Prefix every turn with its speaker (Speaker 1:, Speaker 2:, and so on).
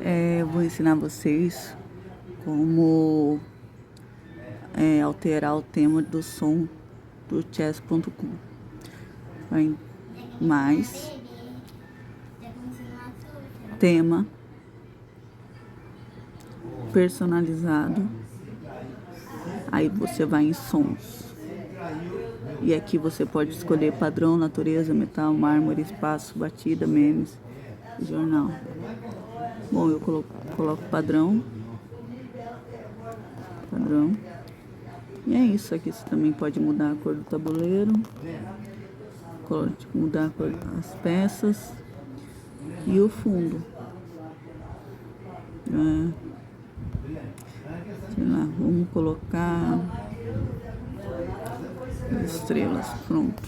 Speaker 1: Eu vou ensinar vocês como alterar o tema do som do chess.com. Vai mais tema personalizado, aí você vai em sons e aqui você pode escolher padrão, natureza, metal, mármore, espaço, batida, memes, jornal. Bom, eu coloco padrão, e é isso. Aqui você também pode mudar a cor do tabuleiro, mudar a cor das peças e o fundo. Sei lá, vamos colocar estrelas, pronto.